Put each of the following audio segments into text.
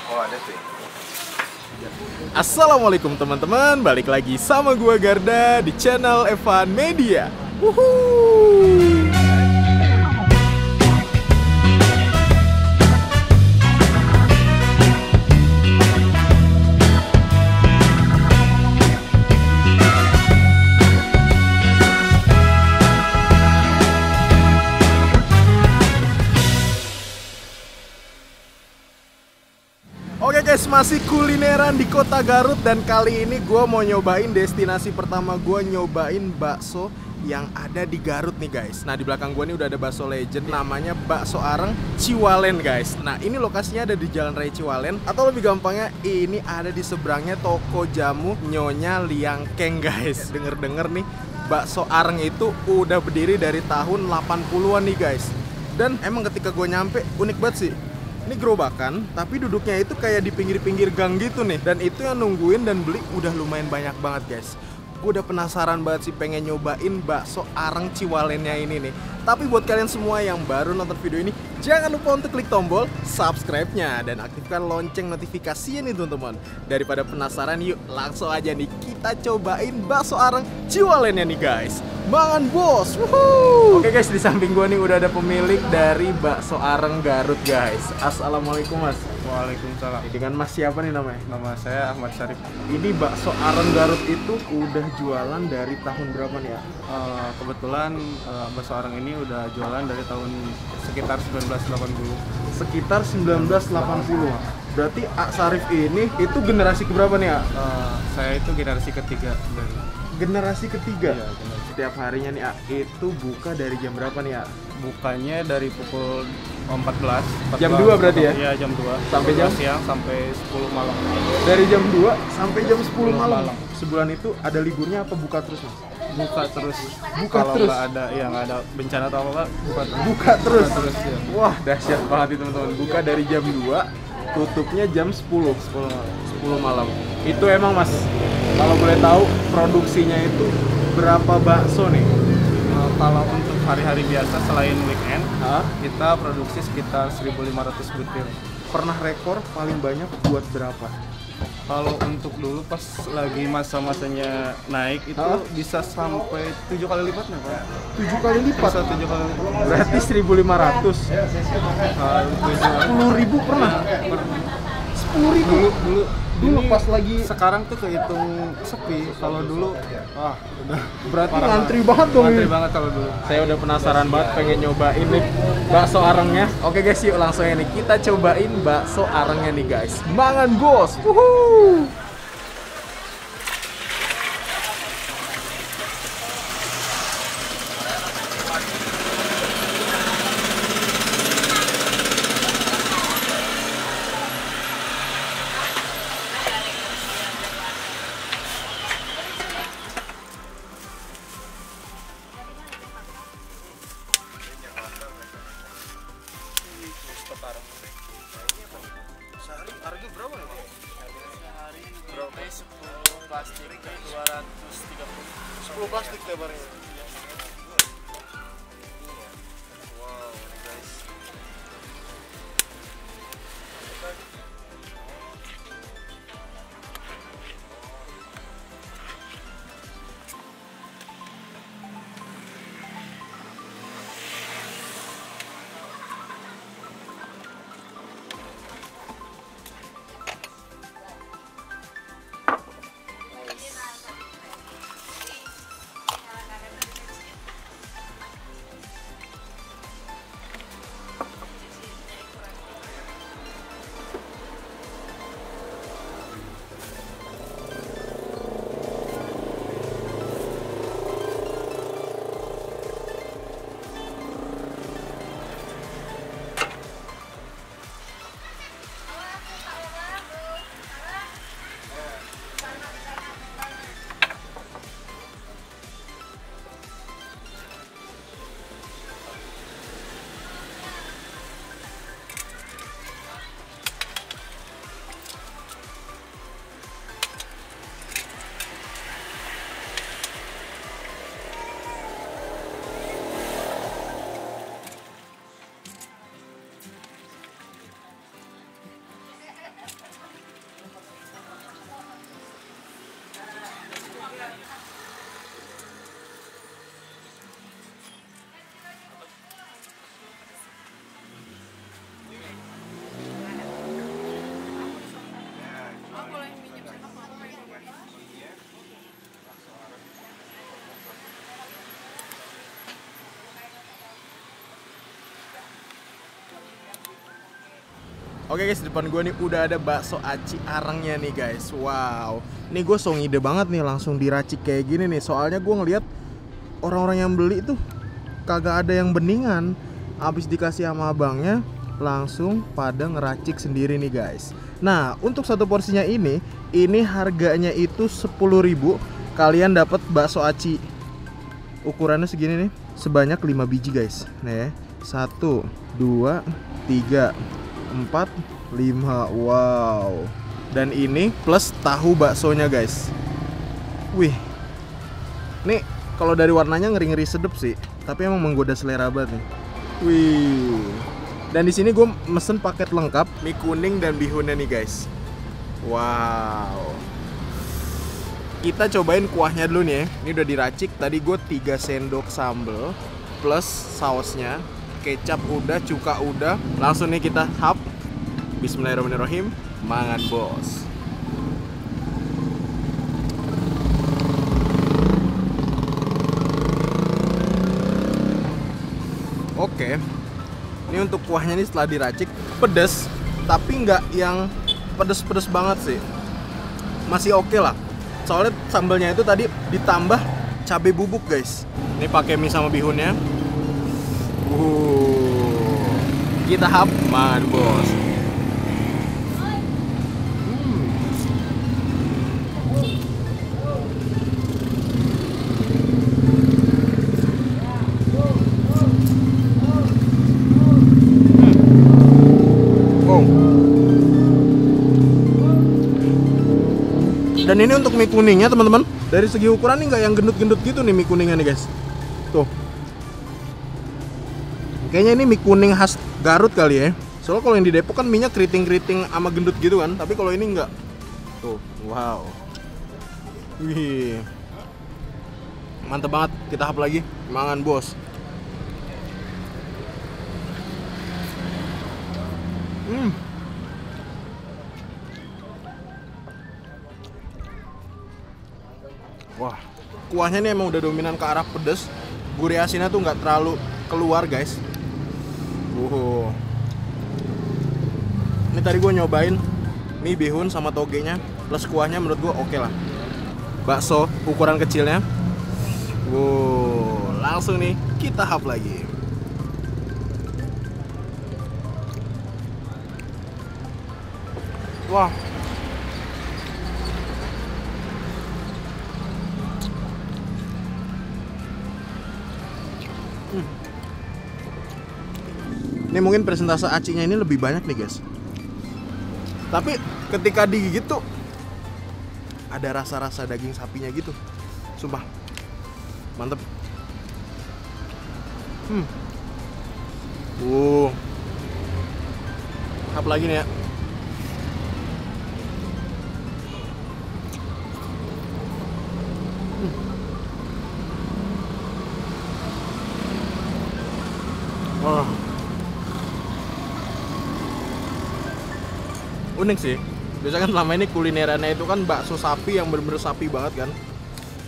Oh ada sih. Assalamualaikum teman-teman, balik lagi sama gua Garda di channel Evan Media. Wuhuu. Oke guys, masih kulineran di kota Garut. Dan kali ini gue mau nyobain destinasi pertama gue, nyobain bakso yang ada di Garut nih guys. Nah di belakang gue nih udah ada bakso legend, namanya bakso areng Ciwalen guys. Nah ini lokasinya ada di Jalan Raya Ciwalen, atau lebih gampangnya ini ada di seberangnya toko jamu Nyonya Liangkeng guys. Denger-denger nih bakso areng itu udah berdiri dari tahun 80-an nih guys. Dan emang ketika gue nyampe unik banget sih. Ini gerobakan, tapi duduknya itu kayak di pinggir-pinggir gang gitu nih. Dan itu yang nungguin dan beli udah lumayan banyak banget guys. Gue udah penasaran banget sih pengen nyobain bakso areng Ciwalennya ini nih. Tapi buat kalian semua yang baru nonton video ini, jangan lupa untuk klik tombol subscribe-nya dan aktifkan lonceng notifikasinya nih teman-teman. Daripada penasaran, yuk langsung aja nih kita cobain bakso areng Ciwalennya nih guys. Mangan bos, wuhuu. Oke guys, di samping gua nih udah ada pemilik dari bakso areng Garut guys. Assalamualaikum mas. Waalaikumsalam. Dengan mas siapa nih namanya? Nama saya Ahmad Syarif. Ini bakso areng Garut itu udah jualan dari tahun berapa nih ya? Kebetulan bakso areng ini udah jualan dari tahun sekitar 1980. Sekitar 1980. Berarti Ak Syarif ini itu generasi keberapa nih ya? Saya itu generasi ketiga dari Generasi ketiga. Iya, Setiap harinya nih Ak, itu buka dari jam berapa nih ya? bukanya dari pukul 14. Jam 2 berarti ya? Iya, jam 2. Sampai jam? Siang sampai 10 malam. Dari jam 2 sampai jam 10 malam. malam. Sebulan itu ada liburnya apa buka terus mas? Buka terus. Buka Kalau terus? nggak ada, ya nggak ada bencana atau apa, buka terus. Buka terus? Buka terus, ya. Wah dahsyat banget itu teman-teman. Buka dari jam 2, tutupnya jam 10 malam. 10 malam. Itu emang mas, kalau boleh tahu produksinya itu berapa bakso nih? Kalau untuk hari-hari biasa selain weekend, kita produksi sekitar 1.500 butir. Pernah rekor paling banyak buat berapa? Kalau untuk dulu pas lagi masa-masanya naik itu bisa sampai 7 kali lipatnya Pak. 7 kali lipat? Bisa 7 kali lipat. Berarti 1.500. 10.000 pernah? 10.000? Dulu Ini pas lagi sekarang tuh kehitung sepi. Kalau dulu udah berarti parah ngantri banget dong. Ngantri ini. banget kalau dulu. Saya udah penasaran banget pengen nyobain nih bakso arengnya. Oke guys, yuk langsung ya nih kita cobain bakso arengnya nih guys. Mangan bos. Wuhuu. Sehari harga berapa ya bang? Sehari berapa? 10 plastik 230. 10 plastik tiap harinya. Wow, ini guys. Oke guys, di depan gue nih udah ada bakso aci arangnya nih guys. Wow, nih gue so ngide banget nih langsung diracik kayak gini nih. Soalnya gue ngeliat orang-orang yang beli tuh kagak ada yang beningan. Abis dikasih sama abangnya langsung pada ngeracik sendiri nih guys. Nah, untuk satu porsinya ini harganya itu 10.000. Kalian dapat bakso aci ukurannya segini nih, sebanyak 5 biji guys. Nih, 1, 2, 3, 4, 5. Wow. Dan ini plus tahu baksonya guys. Wih. Nih kalau dari warnanya ngeri-ngeri sedep sih, tapi emang menggoda selera banget nih. Wih. Dan di sini gue mesen paket lengkap mie kuning dan bihunnya nih guys. Wow. Kita cobain kuahnya dulu nih ya. Ini udah diracik. Tadi gue 3 sendok sambal plus sausnya. Kecap udah, cuka udah. Langsung nih kita hap. Bismillahirrahmanirrahim. Mangan bos. Oke. Ini untuk kuahnya nih setelah diracik pedes, tapi nggak yang pedes-pedes banget sih. Masih oke lah. Soalnya sambalnya itu tadi ditambah cabai bubuk guys. Ini pakai mie sama bihunnya. Kita hap, mangan bos. Dan ini untuk mie kuningnya teman-teman. Dari segi ukuran nih nggak yang gendut-gendut gitu nih mie kuningnya nih guys. Tuh. Kayaknya ini mie kuning khas Garut kali ya. Soalnya kalau yang di Depok kan minyak keriting-keriting sama gendut gitu kan. Tapi kalau ini nggak. Tuh, wow. Wih. Mantep banget. Kita hap lagi. Mangan bos. Wah, kuahnya ini emang udah dominan ke arah pedes. Gurih asinnya tuh nggak terlalu keluar guys. Ini tadi gue nyobain mie bihun sama togenya plus kuahnya, menurut gue oke lah. Bakso ukuran kecilnya. Langsung nih kita hap lagi. Wah. Ini mungkin persentase acinya ini lebih banyak nih guys. Tapi ketika digigit tuh ada rasa-rasa daging sapinya gitu. Sumpah. Mantep. Hap lagi nih ya. Unik sih. Biasanya kan selama ini kulinerannya itu kan bakso sapi yang bener-bener sapi banget kan.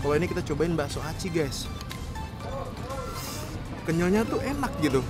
Kalau ini kita cobain bakso aci guys. Kenyalnya tuh enak gitu.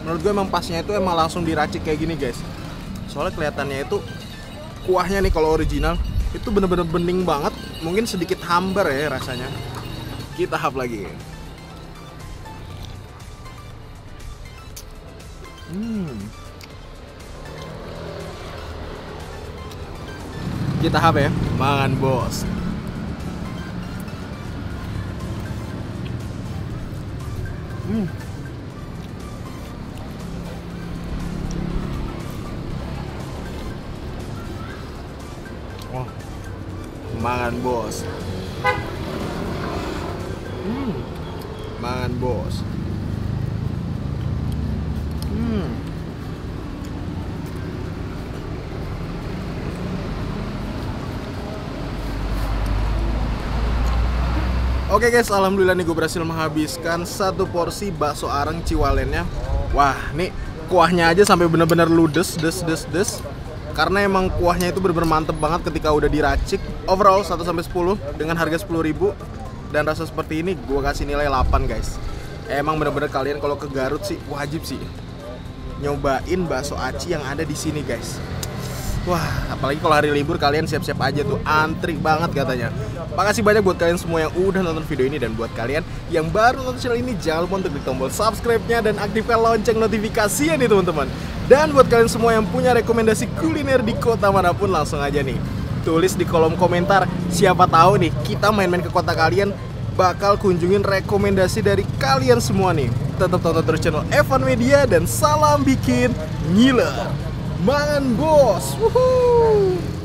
Menurut gue emang pasnya itu emang langsung diracik kayak gini guys. Soalnya kelihatannya itu kuahnya nih kalau original itu bener-bener bening banget. Mungkin sedikit hambar ya rasanya. Kita hap lagi. Kita hap ya, mangan bos. Wah, mangan bos. Mangan bos. Oke guys, alhamdulillah nih gue berhasil menghabiskan satu porsi bakso arang Ciwalennya. Wah, nih kuahnya aja sampai bener-bener ludes, des. Karena emang kuahnya itu bener-bener mantep banget ketika udah diracik. Overall 1 sampai 10 dengan harga 10.000 dan rasa seperti ini gue kasih nilai 8 guys. Emang bener-bener kalian kalau ke Garut sih wajib sih nyobain bakso aci yang ada di sini guys. Wah, apalagi kalau hari libur kalian siap-siap aja tuh, antri banget katanya. Makasih banyak buat kalian semua yang udah nonton video ini, dan buat kalian yang baru nonton channel ini jangan lupa untuk klik tombol subscribe-nya dan aktifkan lonceng notifikasinya nih teman-teman. Dan buat kalian semua yang punya rekomendasi kuliner di kota manapun, langsung aja nih tulis di kolom komentar. Siapa tahu nih kita main-main ke kota kalian bakal kunjungin rekomendasi dari kalian semua nih. Tetap tonton terus channel Evan Media dan salam bikin ngiler. Mangan bos. Woohoo.